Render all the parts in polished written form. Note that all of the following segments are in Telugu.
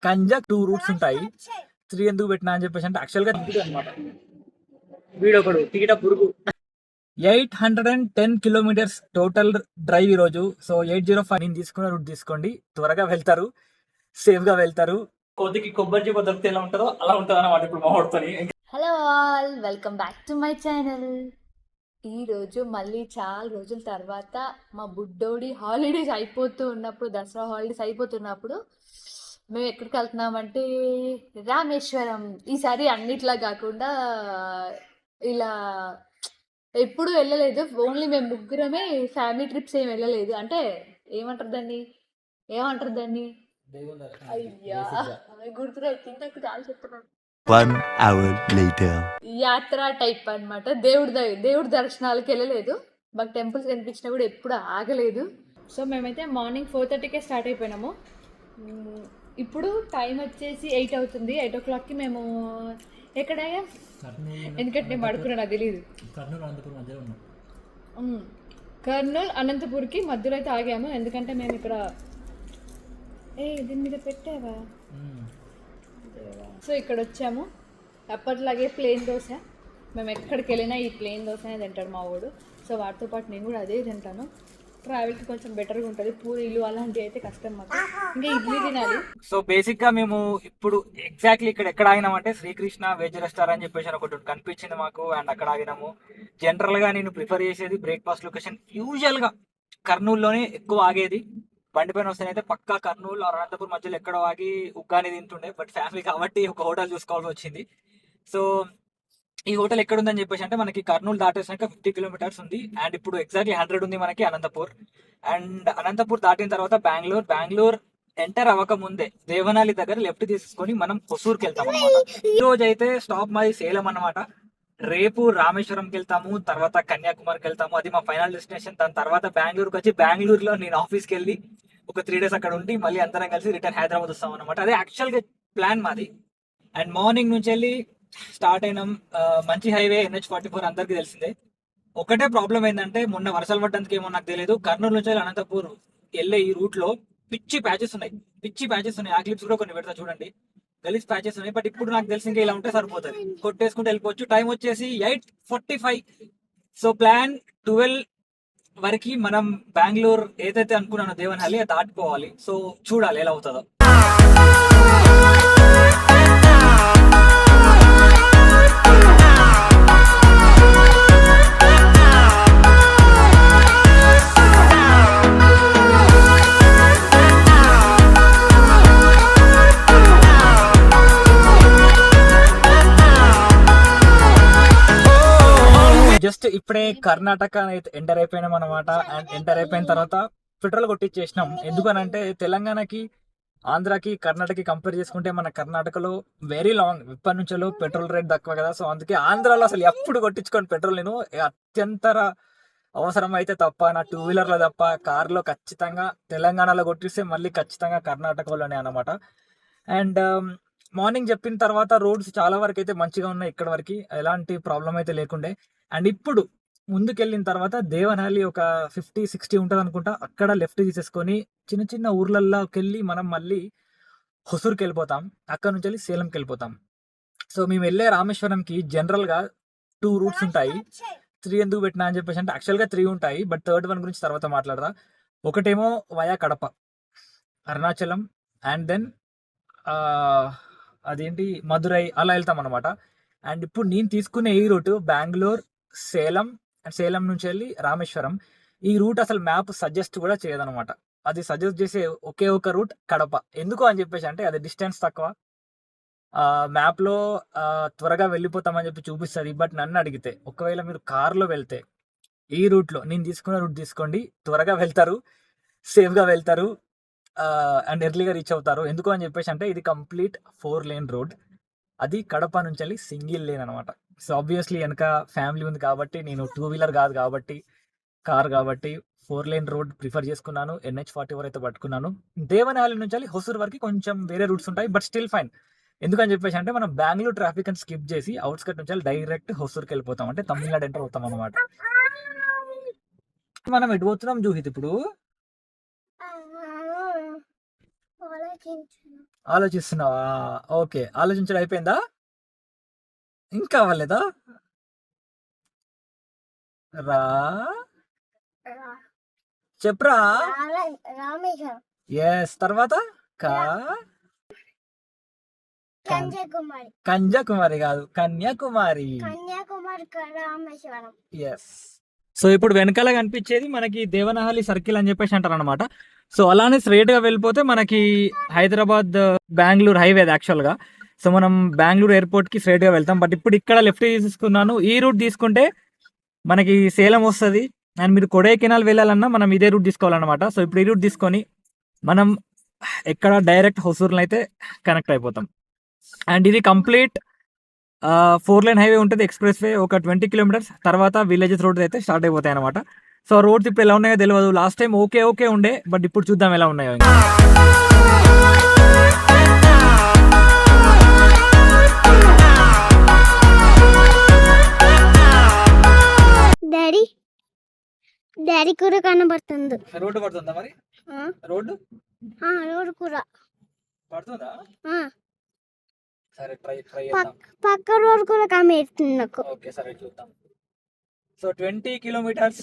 కంజక్ 2 రూట్స్ ఉంటాయి. 3 ఎందుకు పెట్టినా అని చెప్పేసి అంటే యాక్చువల్ గా అనమాట వీడొకడు తీట పురుగు. 810 కిలోమీటర్స్ టోటల్ డ్రైవ్ ఈ రోజు. సో 805 నేను తీసుకున్న రూట్ తీసుకోండి, త్వరగా వెళ్తారు, సేఫ్ గా వెళ్తారు. కొద్దికి కొబ్బరి చెప్ప దొరికితే ఎలా ఉంటుందో అలా ఉంటుంది అన్నమాట ఇప్పుడు మాట్లాడుతుంది. Hello all, welcome back to my channel. ఈరోజు మళ్ళీ చాలా రోజుల తర్వాత మా బుడ్డోడి హాలిడేస్ అయిపోతూ ఉన్నప్పుడు, దసరా హాలిడేస్ అయిపోతున్నప్పుడు మేము ఎక్కడికి వెళ్తున్నామంటే రామేశ్వరం. ఈసారి అన్నిట్లా కాకుండా ఇలా ఎప్పుడు వెళ్ళలేదు, ఓన్లీ మేము ముగ్గురమే, ఫ్యామిలీ ట్రిప్స్ ఏమి వెళ్ళలేదు. అంటే ఏమంటారు దాన్ని అయ్యా గుర్తురాయి, ఇంతకు చాలా చెప్తున్నాను. 1 hour later. యాత్ర టైప్ అనమాట. దేవుడి దర్శనాలకు వెళ్ళలేదు, మాకు టెంపుల్స్ కనిపించినా కూడా ఎప్పుడు ఆగలేదు. సో మేమైతే మార్నింగ్ 4:30కే స్టార్ట్ అయిపోయినాము. ఇప్పుడు టైం వచ్చేసి 8 అవుతుంది. 8 o'clockకి మేము ఎక్కడయ్యా, ఎందుకంటే నేను పడుకున్నా, నాకు తెలియదు. కర్నూలు అనంతపూర్కి మధ్యలో అయితే ఆగాము, ఎందుకంటే మేము ఇక్కడ దీని మీద పెట్టావా. సో ఇక్కడ వచ్చాము. అప్పట్లాగే ప్లేన్ దోశ, మేము ఎక్కడికి వెళ్ళినా ఈ ప్లేన్ దోశనే తింటాడు మా వాడు. సో వాటితో పాటు నేను కూడా అదే తింటాను. ట్రావెల్కి కొంచెం బెటర్గా ఉంటుంది. పూరీలు అలాంటివి అయితే కష్టం మాకు, ఇంకా ఇడ్లీ తినాలి. సో బేసిక్ గా మేము ఇప్పుడు ఎగ్జాక్ట్లీ ఇక్కడ ఎక్కడ ఆగినామంటే శ్రీకృష్ణ వెజ్ రెస్టారెంట్ అని చెప్పేసి ఒకటి కనిపించింది మాకు, అండ్ అక్కడ ఆగినాము. జనరల్ గా నేను ప్రిఫర్ చేసేది బ్రేక్ఫాస్ట్ లొకేషన్ యూజువల్ గా కర్నూలులోనే ఎక్కువ ఆగేది. బండి పైన వస్తేనైతే పక్కా కర్నూలు అనంతపూర్ మధ్యలో ఎక్కడో ఆగి ఉగ్గాని తింటుండే, బట్ ఫ్యామిలీ కాబట్టి ఒక హోటల్ చూసుకోవాల్సి వచ్చింది. సో ఈ హోటల్ ఎక్కడ ఉందని చెప్పేసి అంటే మనకి కర్నూలు దాటేసాక 50 kilometers ఉంది, అండ్ ఇప్పుడు ఎగ్జాక్ట్లీ 100 ఉంది మనకి అనంతపూర్. అండ్ అనంతపూర్ దాటిన తర్వాత బెంగళూరు ఎంటర్ అవ్వక ముందే దేవనాలి దగ్గర లెఫ్ట్ తీసుకొని మనం హొసూర్కి వెళ్తాం అనమాట. ఈ రోజు అయితే స్టాప్ మాది సేలం అనమాట. రేపు రామేశ్వరంకి వెళ్తాము, తర్వాత కన్యాకుమారికి వెళ్తాము, అది మా ఫైనల్ డెస్టినేషన్. దాని తర్వాత బెంగళూరుకి వచ్చి బెంగళూరులో నేను ఆఫీస్కి వెళ్ళి ఒక 3 days అక్కడ ఉండి మళ్ళీ అందరం కలిసి రిటర్న్ హైదరాబాద్ వస్తాం అనమాట. అదే యాక్చువల్గా ప్లాన్ మాది. అండ్ మార్నింగ్ నుంచి వెళ్ళి స్టార్ట్ అయినాం. మంచి హైవే NH44 అందరికీ తెలిసిందే. ఒకటే ప్రాబ్లం ఏంటంటే మొన్న వర్షాలు పడ్డానికి ఏమో నాకు తెలియదు, కర్నూలు నుంచి అనంతపూర్ వెళ్ళే ఈ రూట్ లో పిచ్చి ప్యాచెస్ ఉన్నాయి. ఆ క్లిప్స్ కూడా కొన్ని పెడతా చూడండి, గలీజ్ ప్యాచెస్ ఉన్నాయి. బట్ ఇప్పుడు నాకు తెలిసి ఇంకా ఇలా ఉంటే సరిపోతుంది, కొట్టేసుకుంటే వెళ్ళిపోవచ్చు. టైం వచ్చేసి 8:45. సో ప్లాన్ 12 వరకు మనం బెంగళూరు ఏదైతే అనుకున్నానో దేవనహల్లి అది దాటిపోవాలి. సో చూడాలి ఎలా అవుతుందో. జస్ట్ ఇప్పుడే కర్ణాటక అయితే ఎంటర్ అయిపోయినాం అనమాట. అండ్ ఎంటర్ అయిపోయిన తర్వాత పెట్రోల్ కొట్టించేసినాం. ఎందుకనంటే తెలంగాణకి, ఆంధ్రాకి, కర్ణాటకకి కంపేర్ చేసుకుంటే మన కర్ణాటకలో వెరీ లాంగ్ ఇప్పటి నుంచో పెట్రోల్ రేట్ తక్కువ కదా. సో అందుకే ఆంధ్రాలో అసలు ఎప్పుడు కొట్టించుకోండి పెట్రోల్. నేను అత్యంతర అవసరం అయితే తప్ప, నా 2-wheelerలో తప్ప, కార్లో ఖచ్చితంగా తెలంగాణలో కొట్టిస్తే మళ్ళీ ఖచ్చితంగా కర్ణాటకలోనే అనమాట. అండ్ మార్నింగ్ చెప్పిన తర్వాత రోడ్స్ చాలా వరకు అయితే మంచిగా ఉన్నాయి, ఇక్కడ వరకు ఎలాంటి ప్రాబ్లం అయితే లేకుండే. అండ్ ఇప్పుడు ముందుకెళ్ళిన తర్వాత దేవనహల్లి ఒక 50-60 ఉంటుంది అనుకుంటా, అక్కడ లెఫ్ట్ తీసేసుకొని చిన్న చిన్న ఊర్లలోకి వెళ్ళి మనం మళ్ళీ హొసూర్కి వెళ్ళిపోతాం. అక్కడ నుంచి వెళ్ళి సేలంకి వెళ్ళిపోతాం. సో మేము వెళ్ళే రామేశ్వరంకి జనరల్గా 2 రూట్స్ ఉంటాయి. 3 ఎందుకు పెట్టినా అని చెప్పేసి అంటే యాక్చువల్గా 3 ఉంటాయి, బట్ థర్డ్ వన్ గురించి తర్వాత మాట్లాడదా. ఒకటేమో via Kadapa, Arunachalam, and then అదేంటి మధురై, అలా వెళ్తాం అనమాట. అండ్ ఇప్పుడు నేను తీసుకునే ఈ రూట్ బెంగళూరు, సేలం, అండ్ సేలం నుంచి వెళ్ళి రామేశ్వరం. ఈ రూట్ అసలు మ్యాప్ సజెస్ట్ కూడా చేయదనమాట. అది సజెస్ట్ చేసే ఒకే ఒక రూట్ కడప. ఎందుకు అని చెప్పేసి అంటే అది డిస్టెన్స్ తక్కువ, మ్యాప్లో త్వరగా వెళ్ళిపోతామని చెప్పి చూపిస్తుంది. బట్ నన్ను అడిగితే ఒకవేళ మీరు కార్లో వెళ్తే ఈ రూట్లో నేను తీసుకున్న రూట్ తీసుకోండి, త్వరగా వెళ్తారు, సేఫ్గా వెళ్తారు, అండ్ ఎర్లీగా రీచ్ అవుతారు. ఎందుకు అని చెప్పేసి అంటే ఇది కంప్లీట్ 4 lane రోడ్. అది కడప నుంచి వెళ్ళి సింగిల్ లేన్ అనమాట. సో ఆబ్వియస్లీ వెనక ఫ్యామిలీ ఉంది కాబట్టి, నేను 2-wheeler కాదు కాబట్టి, కార్ కాబట్టి 4 lane రోడ్ ప్రిఫర్ చేసుకున్నాను. NH44 అయితే పట్టుకున్నాను. దేవనహల్లి నుంచి వెళ్ళి హొసూర్ వరకు కొంచెం వేరే రూట్స్ ఉంటాయి, బట్ స్టిల్ ఫైన్. ఎందుకని చెప్పేసి అంటే మనం బెంగళూరు ట్రాఫిక్ అని స్కిప్ చేసి అవుట్స్కట్ నుంచి వెళ్ళి డైరెక్ట్ హొసూర్కి వెళ్ళిపోతాం, అంటే తమిళనాడు ఎంటర్ అవుతాం అనమాట. మనం ఎటు పోతున్నాం జూహిత్ ఇప్పుడు? ఆలోచిస్తున్నావా? ఓకే, ఆలోచించడం అయిపోయిందా? ఇంకా అవ్వలేదా? రా చెప్పురా. రామేశ్వరం ఎస్, తర్వాత కా కన్యాకుమారి కన్యాకుమారి కాదు, కన్యాకుమారి. కన్యాకుమారి రామేశ్వరం. ఎస్. సో ఇప్పుడు వెనకాల కనిపించేది మనకి దేవనహల్లి సర్కిల్ అని చెప్పేసి అంటారు అనమాట. సో అలానే స్ట్రైట్ గా వెళ్ళిపోతే మనకి హైదరాబాద్ బెంగళూరు హైవే యాక్చువల్ గా. సో మనం బెంగళూరు ఎయిర్పోర్ట్ కి స్ట్రైట్ గా వెళ్తాం. బట్ ఇప్పుడు ఇక్కడ లెఫ్ట్ తీసుకున్నాను. ఈ రూట్ తీసుకుంటే మనకి సేలం వస్తుంది. అండ్ మీరు కొడైకెనాల్ వెళ్ళాలన్నా మనం ఇదే రూట్ తీసుకోవాలన్నమాట. సో ఇప్పుడు ఈ రూట్ తీసుకొని మనం ఎక్కడ డైరెక్ట్ హొసూర్లో అయితే కనెక్ట్ అయిపోతాం. అండ్ ఇది కంప్లీట్ 4 లైన్ హైవే ఉంటుంది, ఎక్స్ప్రెస్ వే. ఒక 20 కిలోమీటర్స్ తర్వాత విలేజెస్ రోడ్స్ అయితే స్టార్ట్ అయిపోతాయి అనమాట. సో రోడ్స్ ఇప్పుడు ఎలా ఉన్నాయో తెలియదు. లాస్ట్ టైం ఓకే ఉండే, బట్ ఇప్పుడు చూద్దాం ఎలా ఉన్నాయో. డాడీ డాడీ కూర కనబడుతుంది. రోడ్డు పడుతుందా మరి? రోడ్డు రోడ్డు కూర పడుతుందా? సరే, ట్రై పక్క రోడ్డు కూర కనబడుతుంది నాకు. ఓకే, సరే చూద్దాం. So 20 kilometres.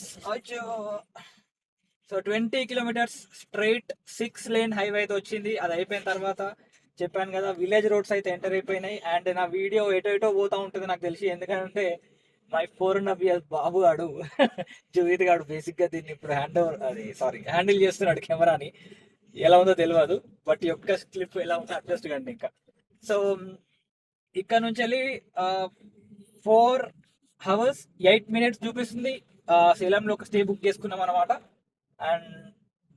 So 20 kilometres straight 6 lane highway అయితే వచ్చింది. అది అయిపోయిన తర్వాత చెప్పాను కదా, విలేజ్ రోడ్స్ అయితే ఎంటర్ అయిపోయినాయి. అండ్ నా వీడియో ఎటో పోతా ఉంటుంది నాకు తెలిసి, ఎందుకంటే మై 4.5 years బాబు గాడు జువీత్ గాడు బేసిక్గా దీన్ని ఇప్పుడు హ్యాండిల్ చేస్తున్నాడు కెమెరాని. ఎలా ఉందో తెలియదు, బట్ ఈ ఒక్క క్లిప్ ఎలా ఉందో అడ్జస్ట్ కండి ఇంకా. సో ఇక్కడ నుంచి వెళ్ళి 4 hours 8 minutes చూపిస్తుంది. సేలంలో ఒక స్టే బుక్ చేసుకున్నాం అనమాట. And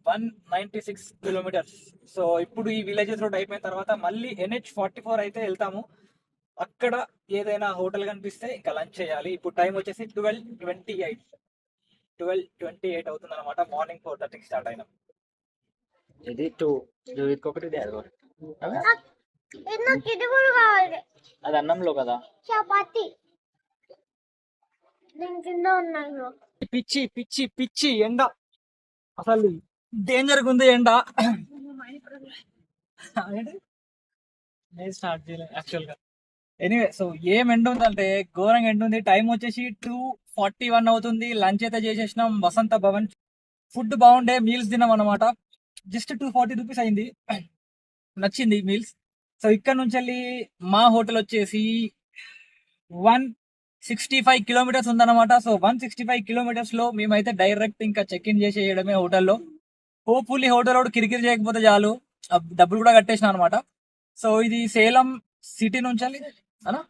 196 kilometres. సో ఇప్పుడు ఈ విలేజెస్ రోడ్ అయిపోయిన తర్వాత మళ్ళీ NH44 అయితే వెళ్తాము. అక్కడ ఏదైనా హోటల్ కనిపిస్తే ఇంకా లంచ్ చేయాలి. ఇప్పుడు టైం వచ్చేసి 12:28 అవుతుంది అనమాట. మార్నింగ్ 4:30కి స్టార్ట్ అయినాం. ఇది 2 ఒకటి, ఇది కూడా కావాలి. అది అన్నంలో కదా, చపాతి దీని కింద ఉన్నాయి. పిచ్చి ఎండ, అసలు డేంజర్ ఉంది ఎండ. నేను స్టార్ట్ చేయలేదు యాక్చువల్గా. ఎనీవే, సో ఏం ఎండ ఉందంటే ఘోరంగా ఎండ ఉంది. టైం వచ్చేసి 2:41 అవుతుంది. లంచ్ అయితే చేసేసినాం వసంత భవన్. ఫుడ్ బాగుండే, మీల్స్ తిన్నాం అనమాట. జస్ట్ 240 రూపీస్ అయింది. నచ్చింది మీల్స్. సో ఇక్కడ నుంచి వెళ్ళి మా హోటల్ వచ్చేసి 165 కిలోమీటర్స్ ఉందన్నమాట. సో 165 కిలోమీటర్స్ లో మేమైతే డైరెక్ట్ ఇంకా చెక్ ఇన్ చేసేయడమే హోటల్లో. హోప్ఫుల్లీ హోటల్ రోడ్ కిరికిరి చేయకపోతే చాలు. డబ్బులు కూడా కట్టేసిన అనమాట. సో ఇది సేలం సిటీ నుంచి వెళ్ళి అనా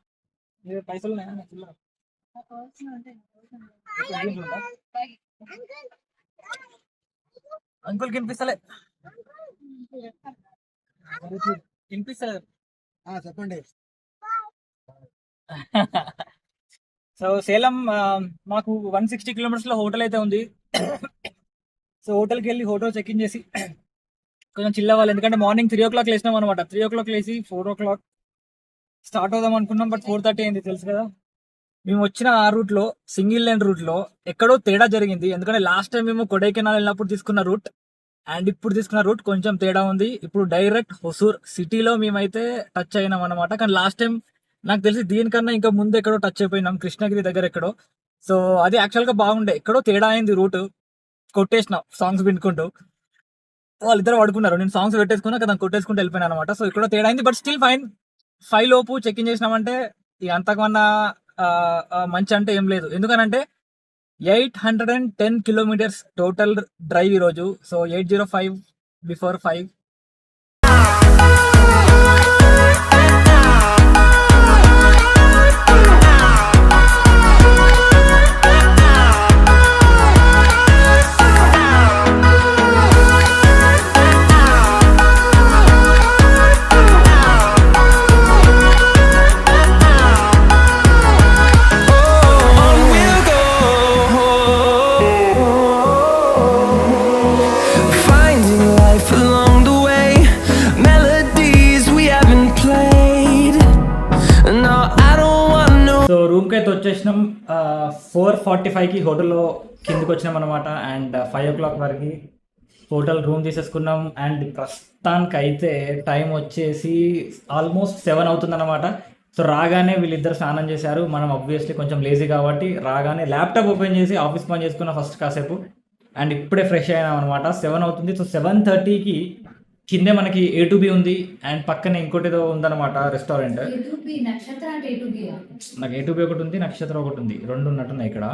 పైసలు అంకుల్ వినిపిస్తలే చెప్పండి. సో సేలం మాకు 160 కిలోమీటర్స్ లో హోటల్ అయితే ఉంది. సో హోటల్కి వెళ్ళి హోటల్ చెక్ ఇన్ చేసి కొంచెం చిల్ అవ్వాలి. ఎందుకంటే మార్నింగ్ 3 o'clock లేసినాం అనమాట. 3 o'clock లేసి 4 o'clock స్టార్ట్ అవుదాం అనుకున్నాం, బట్ 4:30 అయింది. తెలుసు కదా, మేము వచ్చిన ఆ రూట్ లో సింగిల్ లైన్ రూట్ లో ఎక్కడో తేడా జరిగింది. ఎందుకంటే లాస్ట్ టైం మేము కొడైకెనాల్ వెళ్ళినప్పుడు తీసుకున్న రూట్ అండ్ ఇప్పుడు తీసుకున్న రూట్ కొంచెం తేడా ఉంది. ఇప్పుడు డైరెక్ట్ హొసూర్ సిటీలో మేమైతే టచ్ అయినాం అనమాట. కానీ లాస్ట్ టైం నాకు తెలిసి దీనికన్నా ఇంకా ముందు ఎక్కడో టచ్ అయిపోయినాం, కృష్ణగిరి దగ్గర ఎక్కడో. సో అది యాక్చువల్గా బాగుండే, ఎక్కడో తేడా అయింది రూట్. కొట్టేసిన సాంగ్స్ వినుకుంటూ, వాళ్ళిద్దరు పడుకున్నారు, నేను సాంగ్స్ పెట్టేసుకున్నా కదా, కొట్టేసుకుంటూ వెళ్ళిపోయినా అనమాట. సో ఇక్కడ తేడా అయింది, బట్ స్టిల్ ఫైన్. 5 లోపు చెక్ ఇన్ చేసినామంటే ఇక అంతకన్నా మంచి అంటే ఏం లేదు. ఎందుకనంటే 810 కిలోమీటర్స్ టోటల్ డ్రైవ్ ఈరోజు. So 805 before 5. సో రూమ్కి అయితే వచ్చేసినాం. 4:45కి హోటల్లో కిందకి వచ్చినాం అనమాట. అండ్ 5 o'clock వరకు హోటల్ రూమ్ తీసేసుకున్నాం. అండ్ ప్రస్తుతానికి అయితే టైం వచ్చేసి ఆల్మోస్ట్ 7 అవుతుందన్నమాట. సో రాగానే వీళ్ళిద్దరు స్నానం చేశారు. మనం ఆబ్వియస్లీ కొంచెం లేజీ కాబట్టి రాగానే ల్యాప్టాప్ ఓపెన్ చేసి ఆఫీస్ పని చేసుకున్న ఫస్ట్ కాసేపు. అండ్ ఇప్పుడే ఫ్రెష్ అయినాం అనమాట. 7 అవుతుంది. సో 7:30కి కిందే మనకి A2B ఉంది. అండ్ పక్కనే ఇంకోటి ఏదో ఉందన్నమాట రెస్టారెంట్. నాకు A2B ఒకటి ఉంది, నక్షత్రం ఒకటి ఉంది, రెండు ఉన్నట్టున్నాయి ఇక్కడ.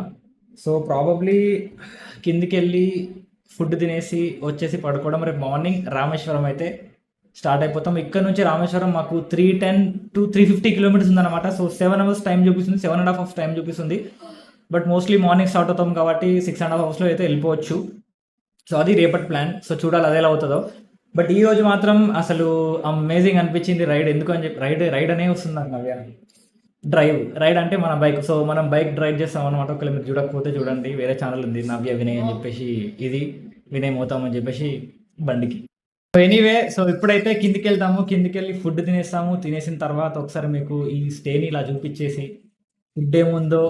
సో ప్రాబబ్లీ కిందికి వెళ్ళి ఫుడ్ తినేసి వచ్చేసి పడుకోవడం. రేపు మార్నింగ్ రామేశ్వరం అయితే స్టార్ట్ అయిపోతాం. ఇక్కడ నుంచి రామేశ్వరం మాకు 310 to 350 కిలోమీటర్స్ ఉందన్నమాట. సో 7 hours టైం చూపిస్తుంది, 7.5 hours టైం చూపిస్తుంది. బట్ మోస్ట్లీ మార్నింగ్ స్టార్ట్ అవుతాం కాబట్టి 6.5 hours అయితే వెళ్ళిపోవచ్చు. సో అది రేపటి ప్లాన్. సో చూడాలి అది ఎలా అవుతుందో. బట్ ఈ రోజు మాత్రం అసలు అమేజింగ్ అనిపించింది రైడ్. ఎందుకు అని చెప్పి రైడ్ అనే వస్తుంది నాకు నవ్య. రైడ్ అంటే మన బైక్. సో మనం బైక్ డ్రైవ్ చేస్తాం అనమాట. ఒకవేళ మీరు చూడకపోతే చూడండి, వేరే ఛానల్ ఉంది నవ్య వినయ్ అని చెప్పేసి, ఇది వినయ్ మోతాం అని చెప్పేసి బండికి. సో ఎనీవే, సో ఇప్పుడైతే కిందికి వెళ్తాము. కిందికి వెళ్ళి ఫుడ్ తినేస్తాము. తినేసిన తర్వాత ఒకసారి మీకు ఈ స్టేని ఇలా చూపించేసి ఫుడ్ ఏముందో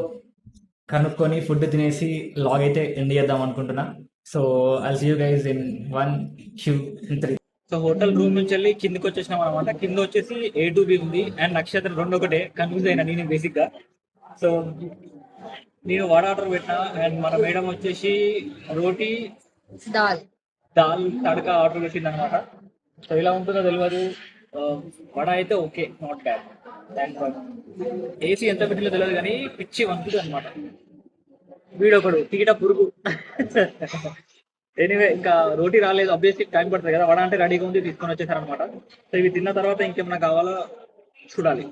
కనుక్కొని ఫుడ్ తినేసి లాగ్ అయితే ఎండ్ చేద్దాం అనుకుంటున్నా. So I'll see you guys in 1, 2, 3. So hotel room నుంచి వెళ్ళి కిందికి వచ్చేసినాం అనమాట. కింద వచ్చేసి A2B ఉంది అండ్ నక్షత్రం రెండు ఒకటే. కన్ఫ్యూజ్ అయినా నేను బేసిక్ గా. సో నేను వడ ఆర్డర్ పెట్టినా అండ్ మన మేడం వచ్చేసి రోటీ దాల్ తడక ఆర్డర్ పెట్టింది అనమాట. సో ఇలా ఉంటుందో తెలియదు. వడ అయితే ఓకే, నాట్ బ్యాడ్. ఏసీ ఎంత పెట్టిలో తెలియదు కానీ పిచ్చి వంతుంది అనమాట. వీడొకడు తీట పురుగు. ఎనీవే, ఇంకా రోటీ రాలేదు, అబ్వియస్లీ టైం పడుతుంది కదా. వడ అంటే రెడీగా ఉంది, తీసుకొని వచ్చేసారు అనమాట. సో ఇవి తిన్న తర్వాత ఇంకేమన్నా కావాలో చూడాలి.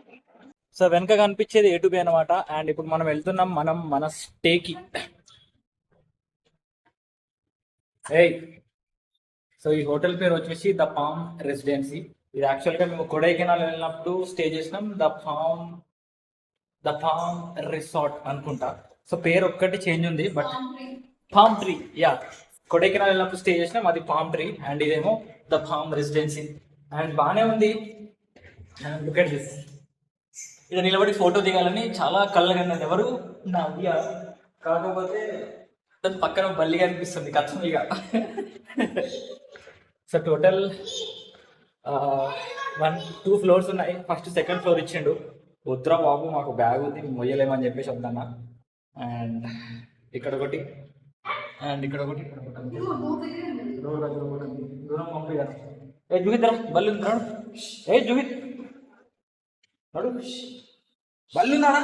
సో వెనక కనిపించేది A2B అనమాట. అండ్ ఇప్పుడు మనం వెళ్తున్నాం మన స్టేకి. సో ఈ హోటల్ పేరు వచ్చేసి ద పామ్ రెసిడెన్సీ. ఇది యాక్చువల్గా మేము కొడైకెనాల్ వెళ్ళినప్పుడు స్టే చేసినాం. ద పామ్ రిసార్ట్ అనుకుంటా. సో పేరు ఒక్కటి చేంజ్ ఉంది, but palm tree. Yeah, Kodaikanal వెళ్ళినప్పుడు స్టే చేసినాం, అది పామ్ ట్రీ. అండ్ ఇదేమో ద పామ్ రెసిడెన్సీ. అండ్ బాగానే ఉంది. And look at this. ఇది నిలబడి ఫోటో దిగాలని చాలా కళ్ళగన్నది. ఎవరు నవ్య. కాకపోతే దాని పక్కన బల్లిగా అనిపిస్తుంది, కచ్చమిగా. సో టోటల్ 2 floors ఉన్నాయి. ఫస్ట్ సెకండ్ ఫ్లోర్ ఇచ్చిండు. వద్దురా బాబు, మాకు బ్యాగ్ ఉంది, మొయ్యలేమని చెప్పేసి వద్దన్నా. అండ్ ఇక్కడ ఒకటి, అండ్ ఇక్కడ ఒకటి, దూరం పంపిగా. జుహిత్ రా, బల్లి ఉంది రాడు. జుహిత్ రాడు, బల్లి ఉన్నారా?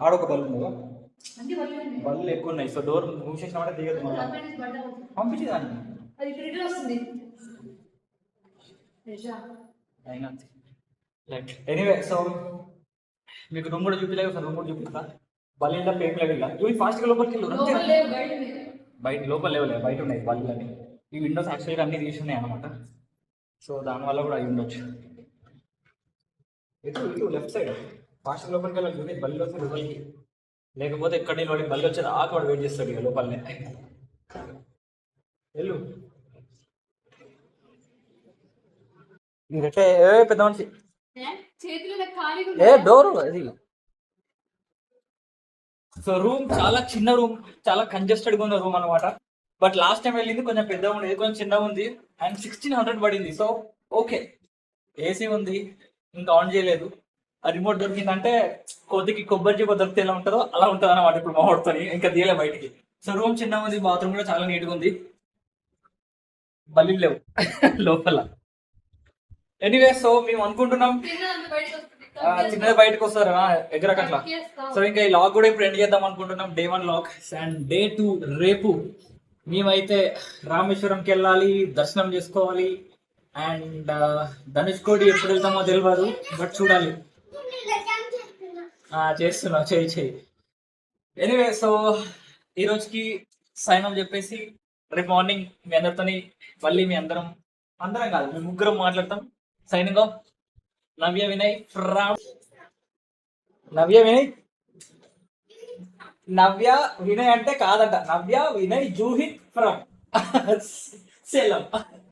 ఆడొక బల్లి ఉందా? బల్లు ఎక్కువ ఉన్నాయి. సో డోర్ మూసేసినామంటే దిగదు. మనం పంపించేదాన్ని. ఎనీవే, సో మీకు రూమ్ కూడా చూపించలేదు. సార్ రూమ్ కూడా చూపిస్తా. బల్లిలో పేపర్ వెళ్ళా. ఇవి ఫాస్ట్గా లోపలికి వెళ్ళు. బయట లోపల లేవలే, బయట ఉన్నాయి బల్లులని. ఈ విండోస్ యాక్చువల్గా అన్ని తీసి ఉన్నాయి అనమాట. సో దానివల్ల కూడా అయి ఉండొచ్చు. ఇటు లెఫ్ట్ సైడ్ ఫాస్ట్ లోపలికి వెళ్ళాలి. చూడండి బల్లి వస్తే లోపలికి, లేకపోతే ఎక్కడ వాడి బల్లి వచ్చేది వాడు వెయిట్ చేస్తాడు ఇక లోపలనే. వెళ్ళు. పెద్ద మనిషి డోర్ అది. సో రూమ్ చాలా చిన్న రూమ్, చాలా కంజెస్టెడ్ గా ఉన్న రూమ్ అనమాట. బట్ లాస్ట్ టైం వెళ్ళింది కొంచెం పెద్దగా ఉండేది, కొంచెం చిన్నగా ఉంది. అండ్ 1600 పడింది. సో ఓకే, ఏసీ ఉంది, ఇంకా ఆన్ చేయలేదు. ఆ రిమోట్ దొరికిందంటే కొద్దికి కొబ్బరి చెప్ప దొరికితే ఎలా ఉంటుందో అలా ఉంటుంది అనమాట. ఇప్పుడు మా వాడితో ఇంకా తీయలే బయటికి. సో రూమ్ చిన్నగా ఉంది, బాత్రూమ్ కూడా చాలా నీట్గా ఉంది. బల్లి లేవు లోపల. ఎనీవే, సో మేము అనుకుంటున్నాం చిన్నది బయటకు వస్తారు ఎగరకట్లా. సో ఇంకా ఈ లాగ్ కూడా ఇప్పుడు ఎండ్ చేద్దాం అనుకుంటున్నాం. Day 1 log. అండ్ Day 2 రేపు మేమైతే రామేశ్వరంకి వెళ్ళాలి, దర్శనం చేసుకోవాలి. అండ్ ధనుష్కోడి ఎప్పుడు వెళ్తామో తెలియదు, బట్ చూడాలి. చేస్తున్నా, చేయి. ఎనీవే, సో ఈ రోజుకి సైన్ ఆఫ్ చెప్పేసి రేపు మార్నింగ్ మీ అందరితోని మళ్ళీ అందరం కాదు, మేము ముగ్గురం మాట్లాడతాం. Signing off. Navya Vinay from Navya Vinay అంటే కాదంట, నవ్య వినయ్ జూహిత్ ఫ్రమ్ సేలం.